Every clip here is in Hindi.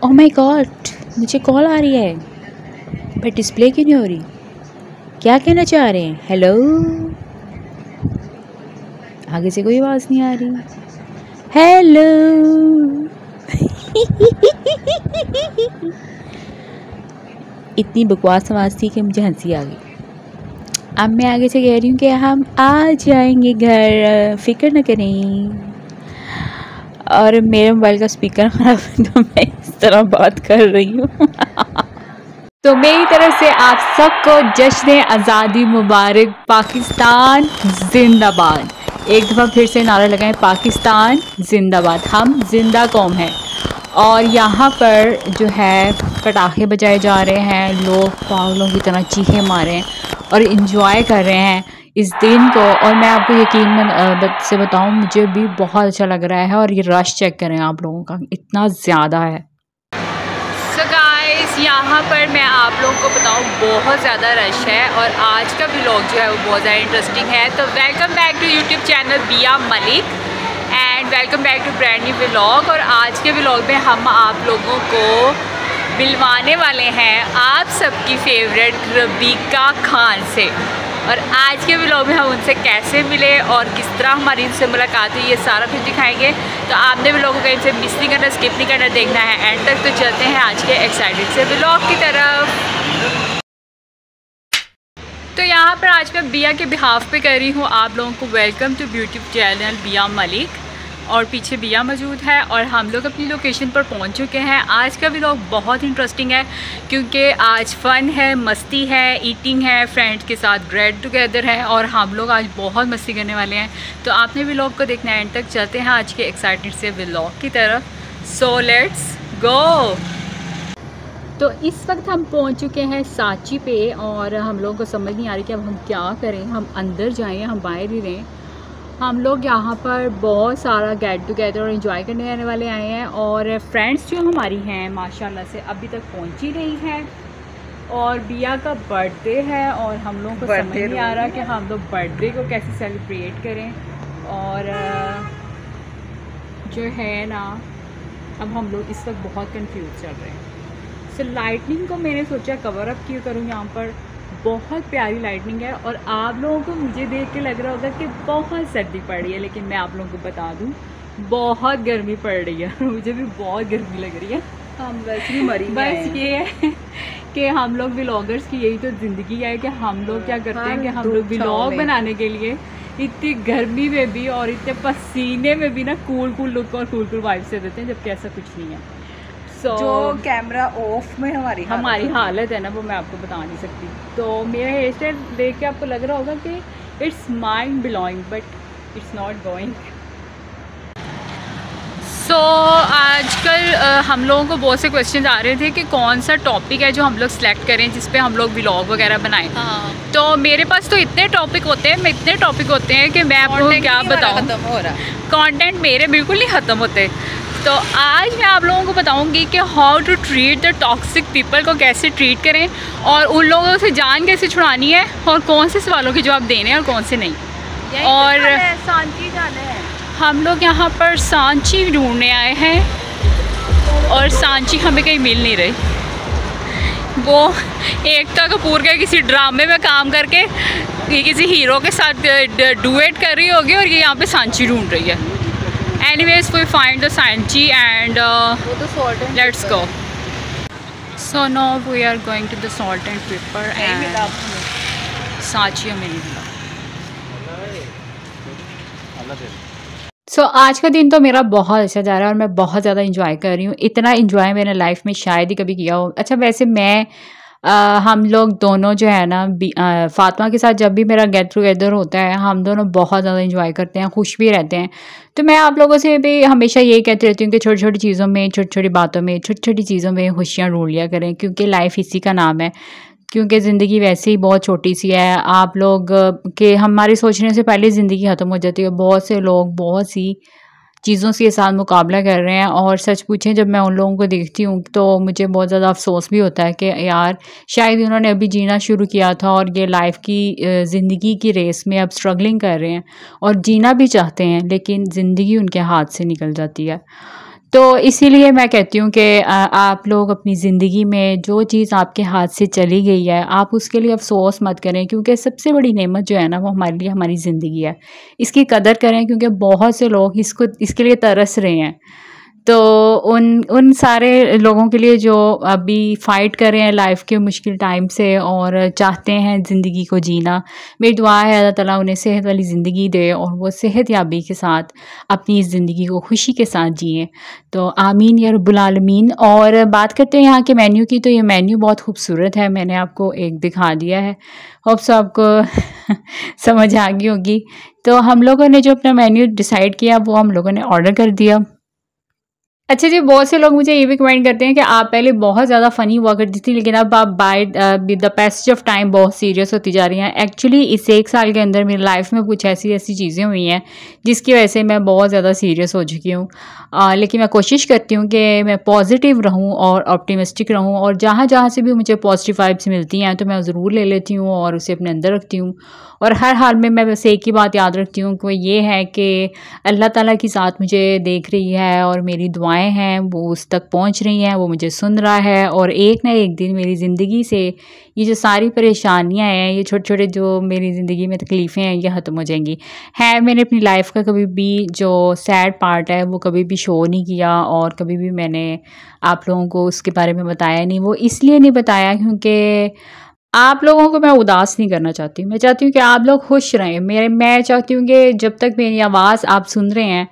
ओह माय गॉड, मुझे कॉल आ रही है बट डिस्प्ले क्यों नहीं हो रही? क्या कहना चाह रहे हैं? हेलो, आगे से कोई आवाज़ नहीं आ रही। हेलो इतनी बकवास आवाज़ थी कि मुझे हंसी आ गई। अब मैं आगे से कह रही हूँ कि हम आ जाएंगे घर, फिक्र न करें। और मेरे मोबाइल का स्पीकर ख़राब है तो मैं इस तरह बात कर रही हूँ। तो मेरी तरफ से आप सबको जश्न आज़ादी मुबारक। पाकिस्तान जिंदाबाद। एक दफ़ा फिर से नारा लगाएं, पाकिस्तान जिंदाबाद। हम जिंदा कौम हैं और यहाँ पर जो है पटाखे बजाए जा रहे हैं, लोग पागलों की तरह चीखें मारे हैं और इन्जॉय कर रहे हैं इस दिन को। और मैं आपको यकीन से बताऊँ, मुझे भी बहुत अच्छा लग रहा है। और ये रश चेक करें आप लोगों का, इतना ज़्यादा है। सो गाइस, यहाँ पर मैं आप लोगों को बताऊँ बहुत ज़्यादा रश है और आज का व्लॉग जो है वो बहुत ज़्यादा इंटरेस्टिंग है। तो welcome back to YouTube channel Biya Malik and welcome back to brand new vlog. और आज के व्लॉग में हम आप लोगों को मिलवाने वाले हैं आप सबकी फेवरेट रबीका खान से। और आज के व्लॉग में हम उनसे कैसे मिले और किस तरह हमारी उनसे मुलाकात हुई, ये सारा कुछ दिखाएंगे। तो आपने व्लॉग को कहीं से मिस नहीं करना, स्किप नहीं करना, देखना है एंड तक। तो चलते हैं आज के एक्साइटेड से व्लॉग की तरफ। तो यहाँ पर आज मैं बिया के बिहाफ पे कर रही हूँ आप लोगों को welcome to YouTube channel Biya Malik. और पीछे बिया मौजूद है और हम लोग अपनी लोकेशन पर पहुंच चुके हैं। आज का व्लॉग बहुत इंटरेस्टिंग है क्योंकि आज फ़न है, मस्ती है, ईटिंग है, फ्रेंड्स के साथ गेट टुगेदर है और हम लोग आज बहुत मस्ती करने वाले हैं। तो आपने व्लॉग को देखना है एंड तक। चलते हैं आज के एक्साइटेड से व्लॉग की तरफ। So let's go. तो इस वक्त हम पहुंच चुके हैं सांची पे और हम लोगों को समझ नहीं आ रही कि अब हम क्या करें, हम अंदर जाएं, हम बाहर ही रहें। हम लोग यहाँ पर बहुत सारा गेट टुगेदर और इन्जॉय करने आने वाले आए हैं और फ्रेंड्स जो हमारी हैं माशाल्लाह से अभी तक पहुँच ही रही हैं। और बिया का बर्थडे है और हम लोगों को समझ नहीं आ रहा कि हम लोग बर्थडे को कैसे सेलिब्रेट करें। और जो है ना, अब हम लोग इस वक्त बहुत कंफ्यूज चल रहे हैं। सो लाइटनिंग को मैंने सोचा कवर अप क्यों करूँ। यहाँ पर बहुत प्यारी लाइटनिंग है और आप लोगों को मुझे देख के लग रहा होगा कि बहुत सर्दी पड़ रही है, लेकिन मैं आप लोगों को बता दूं बहुत गर्मी पड़ रही है। मुझे भी बहुत गर्मी लग रही है। हम वैसे ही मरी बस ये है कि हम लोग व्लॉगर्स की यही तो ज़िंदगी है कि हम लोग क्या करते हैं कि हम लोग व्लॉग बनाने के लिए इतनी गर्मी में भी और इतने पसीने में भी ना कूल लुक और कूल वाइब से देते हैं, जबकि ऐसा कुछ नहीं है। जो कैमरा ऑफ में हमारी हालत है ना, वो मैं आपको बता नहीं सकती। तो मेरा हेयर स्टाइल देख के आपको लग रहा होगा कि it's mind blowing but it's not going. So आजकल हम लोगों को बहुत से क्वेश्चन आ रहे थे कि कौन सा टॉपिक है जो हम लोग सेलेक्ट करें जिस पे हम लोग व्लॉग वगैरह बनाएं। हाँ। तो मेरे पास तो इतने टॉपिक होते हैं कि मैं आपको क्या बताऊँ। कंटेंट मेरे बिल्कुल नहीं ख़त्म होते। तो आज मैं आप लोगों को बताऊंगी कि how to treat the toxic people को कैसे ट्रीट करें और उन लोगों से जान कैसे छुड़ानी है और कौन से सवालों के जवाब देने हैं और कौन से नहीं। और सांची जाना है। हम लोग यहाँ पर सांची ढूंढने आए हैं और सांची हमें कहीं मिल नहीं रही। वो एकता कपूर के किसी ड्रामे में काम करके किसी हीरो के साथ डुएट कर रही होगी और ये यहाँ पे सांची ढूंढ रही है। Anyways, we find the Sanchi and let's go. So now we are going to the Salt and Pepper and Sanchi हमें नहीं मिला। सो आज का दिन तो मेरा बहुत अच्छा जा रहा है और मैं बहुत ज़्यादा इंजॉय कर रही हूँ। इतना इंजॉय मैंने लाइफ में शायद ही कभी किया हो। अच्छा, वैसे मैं हम लोग दोनों जो है ना फातिमा के साथ जब भी मेरा गेट टुगेदर होता है हम दोनों बहुत ज़्यादा इंजॉय करते हैं, खुश भी रहते हैं। तो मैं आप लोगों से भी हमेशा यही कहती रहती हूँ कि छोटी छोटी चीज़ों में, छोटी छोटी बातों में, छोटी छोटी चीज़ों में खुशियाँ ढूंढ लिया करें क्योंकि लाइफ इसी का नाम है। क्योंकि ज़िंदगी वैसे ही बहुत छोटी सी है। आप लोग के हमारे सोचने से पहले ज़िंदगी ख़त्म हो जाती है। बहुत से लोग बहुत सी चीज़ों के साथ मुकाबला कर रहे हैं और सच पूछें जब मैं उन लोगों को देखती हूँ तो मुझे बहुत ज़्यादा अफसोस भी होता है कि यार शायद उन्होंने अभी जीना शुरू किया था और ये लाइफ की ज़िंदगी की रेस में अब स्ट्रगलिंग कर रहे हैं और जीना भी चाहते हैं लेकिन ज़िंदगी उनके हाथ से निकल जाती है। तो इसीलिए मैं कहती हूँ कि आप लोग अपनी ज़िंदगी में जो चीज़ आपके हाथ से चली गई है, आप उसके लिए अफ़सोस मत करें, क्योंकि सबसे बड़ी नेमत जो है ना वो हमारे लिए हमारी ज़िंदगी है। इसकी कदर करें, क्योंकि बहुत से लोग इसके लिए तरस रहे हैं। तो उन उन सारे लोगों के लिए जो अभी फ़ाइट कर रहे हैं लाइफ़ के मुश्किल टाइम से और चाहते हैं ज़िंदगी को जीना, मेरी दुआ है अल्लाह ताला उन्हें सेहत वाली ज़िंदगी दे और वो सेहत याबी के साथ अपनी इस ज़िंदगी को खुशी के साथ जिएँ। तो आमीन या रब्बुल आलमीन। और बात करते हैं यहाँ के मेन्यू की, तो ये मेन्यू बहुत खूबसूरत है, मैंने आपको एक दिखा दिया है, होप सो आपको समझ आ गई होगी। तो हम लोगों ने जो अपना मेन्यू डिसाइड किया वो हम लोगों ने ऑर्डर कर दिया। अच्छा जी, बहुत से लोग मुझे ये भी कमेंट करते हैं कि आप पहले बहुत ज़्यादा फ़नी हुआ करती थी, लेकिन अब आप by the passage of time बहुत सीरियस होती जा रही हैं। एक्चुअली इस 1 साल के अंदर मेरी लाइफ में कुछ ऐसी चीज़ें हुई हैं जिसकी वजह से मैं बहुत ज़्यादा सीरियस हो चुकी हूँ। लेकिन मैं कोशिश करती हूँ कि मैं पॉजिटिव रहूँ और ऑप्टिमिस्टिक रहूँ, और जहाँ से भी मुझे पॉजिटिव वाइब्स मिलती हैं तो मैं ज़रूर ले लेती हूँ और उसे अपने अंदर रखती हूँ। और हर हाल में मैं बस एक ही बात याद रखती हूँ कि वो ये है कि अल्लाह ताला की ज़ात मुझे देख रही है और मेरी दुआएं हैं वो उस तक पहुँच रही हैं, वो मुझे सुन रहा है, और एक ना एक दिन मेरी ज़िंदगी से ये जो सारी परेशानियां हैं, ये छोटे छोटे जो मेरी ज़िंदगी में तकलीफ़ें हैं, ये ख़त्म हो जाएंगी। मैंने अपनी लाइफ का कभी भी जो सैड पार्ट है वो कभी भी शो नहीं किया और कभी भी मैंने आप लोगों को उसके बारे में बताया नहीं। वो इसलिए नहीं बताया क्योंकि आप लोगों को मैं उदास नहीं करना चाहती। मैं चाहती हूँ कि आप लोग खुश रहें। मैं चाहती हूँ कि जब तक मेरी आवाज़ आप सुन रहे हैं,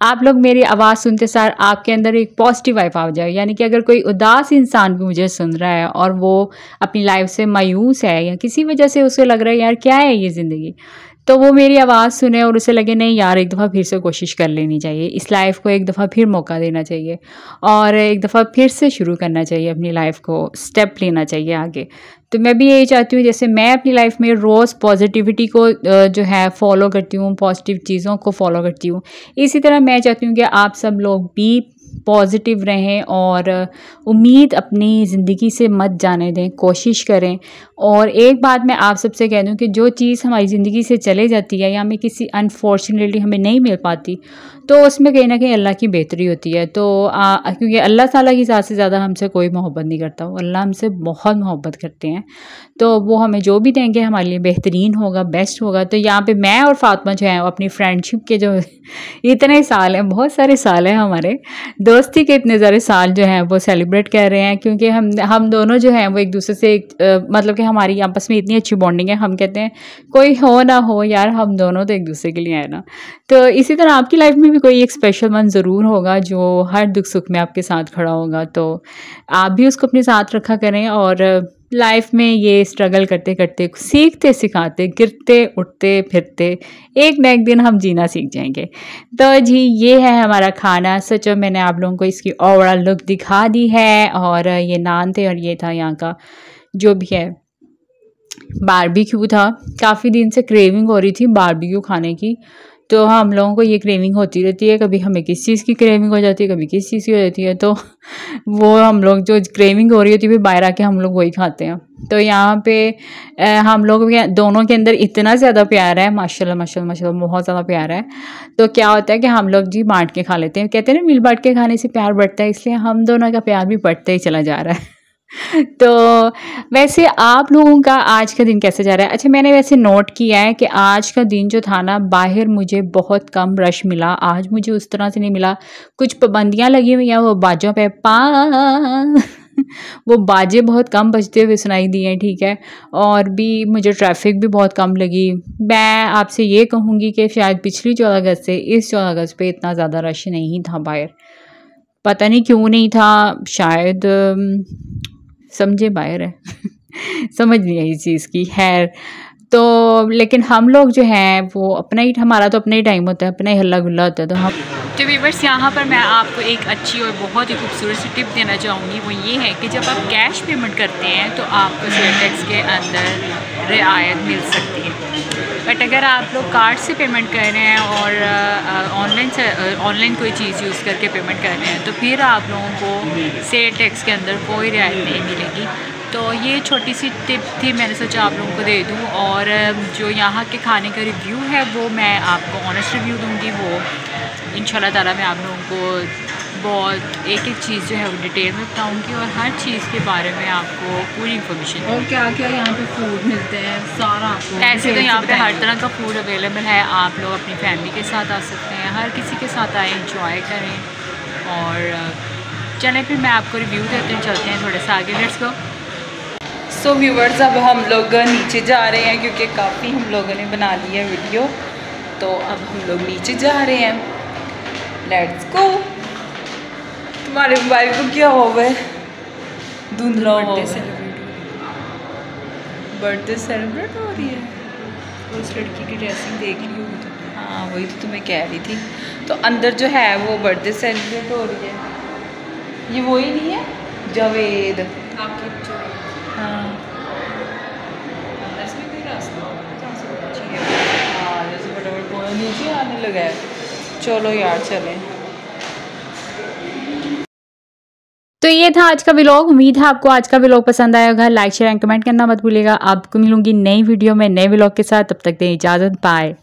आप लोग मेरी आवाज़ सुनते सार आपके अंदर एक पॉजिटिव वाइब आ जाए। यानी कि अगर कोई उदास इंसान भी मुझे सुन रहा है और वो अपनी लाइफ से मायूस है या किसी वजह से उसे लग रहा है यार क्या है ये ज़िंदगी, तो वो मेरी आवाज़ सुने और उसे लगे नहीं यार एक दफ़ा फिर से कोशिश कर लेनी चाहिए, इस लाइफ को एक दफ़ा फिर मौका देना चाहिए और एक दफ़ा फिर से शुरू करना चाहिए, अपनी लाइफ को स्टेप लेना चाहिए आगे। तो मैं भी यही चाहती हूँ, जैसे मैं अपनी लाइफ में रोज़ पॉजिटिविटी को जो है फॉलो करती हूँ, पॉजिटिव चीज़ों को फॉलो करती हूँ, इसी तरह मैं चाहती हूँ कि आप सब लोग भी पॉजिटिव रहें और उम्मीद अपनी ज़िंदगी से मत जाने दें, कोशिश करें। और एक बात मैं आप सबसे कह दूं कि जो चीज़ हमारी ज़िंदगी से चले जाती है या हमें किसी अनफॉर्चुनेटली हमें नहीं मिल पाती, तो उसमें कहीं ना कहीं अल्लाह की बेहतरी होती है। तो क्योंकि अल्लाह ताला की ज़ात से ज़्यादा हमसे कोई मोहब्बत नहीं करता, अल्लाह हमसे बहुत मोहब्बत करते हैं, तो वो हमें जो भी देंगे हमारे लिए बेहतरीन होगा, बेस्ट होगा। तो यहाँ पे मैं और फातिमा जो है अपनी फ्रेंडशिप के जो इतने साल हैं, बहुत सारे साल हैं, हमारे दोस्ती के इतने सारे साल जो हैं वो सेलिब्रेट कर रहे हैं, क्योंकि हम दोनों जो हैं वो एक दूसरे से मतलब कि हमारी आपस में इतनी अच्छी बॉन्डिंग है। हम कहते हैं कोई हो ना हो यार, हम दोनों तो एक दूसरे के लिए है ना। तो इसी तरह आपकी लाइफ में भी कोई एक स्पेशल मन ज़रूर होगा जो हर दुख सुख में आपके साथ खड़ा होगा, तो आप भी उसको अपने साथ रखा करें। और लाइफ में ये स्ट्रगल करते करते, सीखते सिखाते, गिरते उठते फिरते, एक ना एक दिन हम जीना सीख जाएंगे। तो जी ये है हमारा खाना। सच में मैंने आप लोगों को इसकी ओवरऑल लुक दिखा दी है। और ये नान थे और ये था यहाँ का जो भी है बारबेक्यू था। काफ़ी दिन से क्रेविंग हो रही थी बारबेक्यू खाने की, तो हम लोगों को ये क्रेविंग होती रहती है, कभी हमें किस चीज़ की क्रेविंग हो जाती है, कभी किस चीज़ की हो जाती है। तो वो हम लोग जो क्रेविंग हो रही होती है फिर बाहर आके हम लोग वही खाते हैं। तो यहाँ पे हम लोग दोनों के अंदर इतना ज़्यादा प्यार है, माशाल्लाह माशाल्लाह माशाल्लाह, बहुत ज़्यादा प्यार है। तो क्या होता है कि हम लोग जी बांट के खा लेते हैं। कहते हैं ना मिल बांट के खाने से प्यार बढ़ता है, इसलिए हम दोनों का प्यार भी बढ़ता ही चला जा रहा है। तो वैसे आप लोगों का आज का दिन कैसे जा रहा है? अच्छा, मैंने वैसे नोट किया है कि आज का दिन जो था ना, बाहर मुझे बहुत कम रश मिला। आज मुझे उस तरह से नहीं मिला, कुछ पाबंदियाँ लगी हुई हैं वो बाजों पे वो बाजे बहुत कम बजते हुए सुनाई दिए, ठीक है। और भी मुझे ट्रैफिक भी बहुत कम लगी। मैं आपसे ये कहूँगी कि शायद पिछली 14 अगस्त से इस 14 अगस्त पे इतना ज़्यादा रश नहीं था बाहर, पता नहीं क्यों नहीं था, शायद समझे बाहर है समझ नहीं आई इस चीज़ की। खैर, तो लेकिन हम लोग जो हैं वो अपना ही, हमारा तो अपना ही टाइम होता है, अपना ही हल्ला गुल्ला होता है। तो हम तो व्यूअर्स, यहाँ पर मैं आपको एक अच्छी और बहुत ही खूबसूरत सी टिप देना चाहूँगी। वो ये है कि जब आप कैश पेमेंट करते हैं तो आपको सेल टैक्स के अंदर रियायत मिल सकती है। बट अगर आप लोग कार्ड से पेमेंट कर रहे हैं और ऑनलाइन कोई चीज़ यूज़ करके पेमेंट कर रहे हैं तो फिर आप लोगों को सेल टैक्स के अंदर कोई रियायत नहीं मिलेगी। तो ये छोटी सी टिप थी, मैंने सोचा आप लोगों को दे दूँ। और जो यहाँ के खाने का रिव्यू है वो मैं आपको ऑनेस्ट रिव्यू दूँगी, वो इंशाल्लाह ताला मैं आप लोगों को बहुत एक एक चीज़ जो है वो डिटेल में बताऊँगी और हर चीज़ के बारे में आपको पूरी इन्फॉर्मेशन। और क्या क्या यहाँ पे फूड मिलते हैं सारा आपको। ऐसे तो यहाँ पे हर तरह का फूड अवेलेबल है, आप लोग अपनी फैमिली के साथ आ सकते हैं, हर किसी के साथ आए, इंजॉय करें। और चलें फिर मैं आपको रिव्यू देते हैं, चलते हैं थोड़े से आगे, लेट्स गो। सो व्यूवर्स, अब हम लोग नीचे जा रहे हैं क्योंकि काफ़ी हम लोगों ने बना ली है वीडियो, तो अब हम लोग नीचे जा रहे हैं। Let's go. तुम्हारे मोबाइल को क्या हो गया? धुंधला हो गया। बर्थडे सेलिब्रेट हो रही है। उस लड़की की ड्रेसिंग देख ली होगी तुमने? हाँ, वही तो तुम्हें कह रही थी। तो अंदर जो है वो बर्थडे सेलिब्रेट हो रही है। ये वही नहीं है जावेद आपकी? हाँ, अंदर से भी कोई रास्ता हाँ, जैसे फटाफट नीचे आने लगा है। चलो यार चलें। तो ये था आज का व्लॉग। उम्मीद है आपको आज का व्लॉग पसंद आया होगा। लाइक शेयर एंड कमेंट करना मत भूलिएगा। आपको मिलूंगी नई वीडियो में नए व्लॉग के साथ। तब तक दें इजाज़त, बाय।